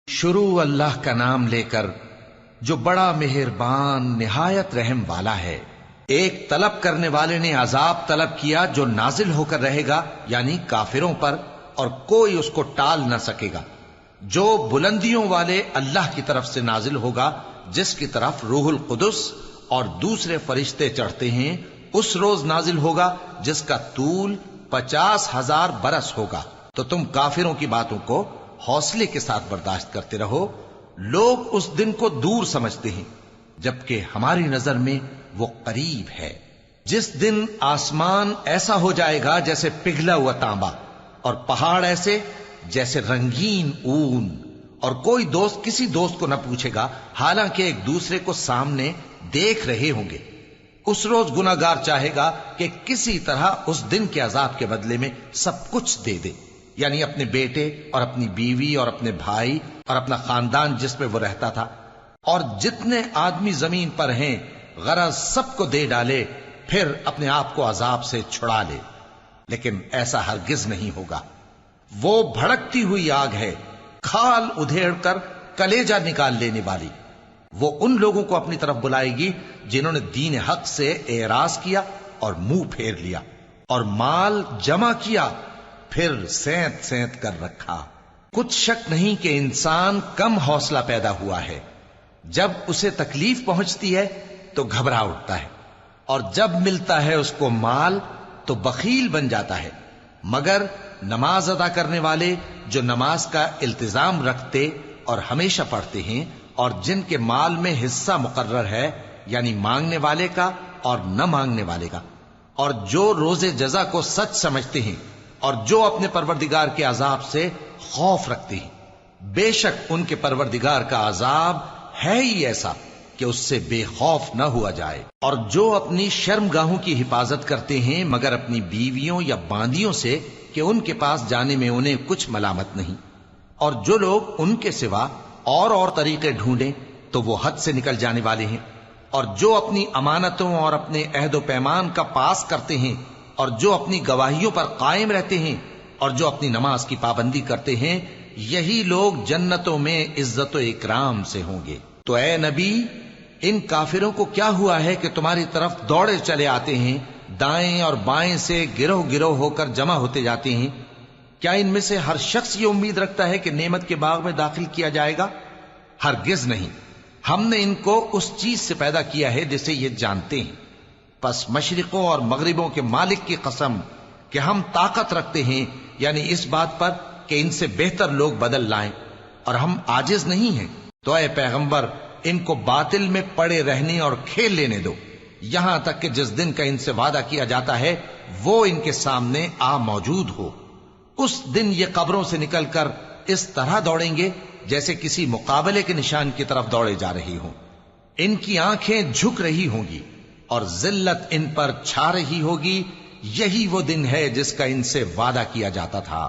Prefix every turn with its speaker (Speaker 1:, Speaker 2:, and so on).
Speaker 1: शुरू अल्लाह का नाम लेकर जो बड़ा मेहरबान निहायत रहम वाला है। एक तलब करने वाले ने अजाब तलब किया जो नाजिल होकर रहेगा, यानी काफिरों पर, और कोई उसको टाल न सकेगा। जो बुलंदियों वाले अल्लाह की तरफ से नाजिल होगा, जिसकी तरफ रूहुल कुदस और दूसरे फरिश्ते चढ़ते हैं, उस रोज नाजिल होगा जिसका तूल 50,000 बरस होगा। तो तुम काफिरों की बातों को हौसले के साथ बर्दाश्त करते रहो। लोग उस दिन को दूर समझते हैं, जबकि हमारी नजर में वो करीब है। जिस दिन आसमान ऐसा हो जाएगा जैसे पिघला हुआ तांबा, और पहाड़ ऐसे जैसे रंगीन ऊन, और कोई दोस्त किसी दोस्त को न पूछेगा, हालांकि एक दूसरे को सामने देख रहे होंगे। उस रोज गुनाहगार चाहेगा कि किसी तरह उस दिन के अजाब के बदले में सब कुछ दे दे, यानी अपने बेटे और अपनी बीवी और अपने भाई और अपना खानदान जिसमें वो रहता था, और जितने आदमी जमीन पर हैं, गरज सबको दे डाले, फिर अपने आप को अजाब से छुड़ा ले। लेकिन ऐसा हरगिज नहीं होगा। वो भड़कती हुई आग है, खाल उधेड़ कर कलेजा निकाल लेने वाली। वो उन लोगों को अपनी तरफ बुलाएगी जिन्होंने दीन हक से एराज किया और मुंह फेर लिया, और माल जमा किया, फिर सेंत सेंत कर रखा। कुछ शक नहीं कि इंसान कम हौसला पैदा हुआ है। जब उसे तकलीफ पहुंचती है तो घबरा उठता है, और जब मिलता है उसको माल तो बखील बन जाता है। मगर नमाज अदा करने वाले जो नमाज का इल्तिजाम रखते और हमेशा पढ़ते हैं, और जिनके माल में हिस्सा मुकर्रर है, यानी मांगने वाले का और न मांगने वाले का, और जो रोजे जजा को सच समझते हैं, और जो अपने परवरदिगार के अजाब से खौफ रखते हैं, बेशक उनके परवरदिगार का अजाब है ही ऐसा कि उससे बेखौफ न हुआ जाए। और जो अपनी शर्मगाहों की हिफाजत करते हैं, मगर अपनी बीवियों या बांदियों से कि उनके पास जाने में उन्हें कुछ मलामत नहीं, और जो लोग उनके सिवा और तरीके ढूंढें तो वो हद से निकल जाने वाले हैं। और जो अपनी अमानतों और अपने अहद पैमान का पास करते हैं, और जो अपनी गवाहियों पर कायम रहते हैं, और जो अपनी नमाज की पाबंदी करते हैं, यही लोग जन्नतों में इज्जत व इकराम से होंगे। तो ए नबी, इन काफिरों को क्या हुआ है कि तुम्हारी तरफ दौड़े चले आते हैं, दाएं और बाएं से गिरोह गिरोह होकर जमा होते जाते हैं? क्या इनमें से हर शख्स ये उम्मीद रखता है कि नेमत के बाग में दाखिल किया जाएगा? हरगिज नहीं। हमने इनको उस चीज से पैदा किया है जिसे ये जानते हैं। बस मशरिकों और मगरिबों के मालिक की कसम कि हम ताकत रखते हैं, यानी इस बात पर कि इनसे बेहतर लोग बदल लाएं, और हम आजिज नहीं हैं। तो ऐ पैगंबर, इनको बातिल में पड़े रहने और खेल लेने दो, यहां तक कि जिस दिन का इनसे वादा किया जाता है वो इनके सामने आ मौजूद हो। उस दिन ये कब्रों से निकलकर इस तरह दौड़ेंगे जैसे किसी मुकाबले के निशान की तरफ दौड़े जा रही हों। इनकी आंखें झुक रही होंगी और जिल्लत इन पर छा रही होगी। यही वो दिन है जिसका इनसे वादा किया जाता था।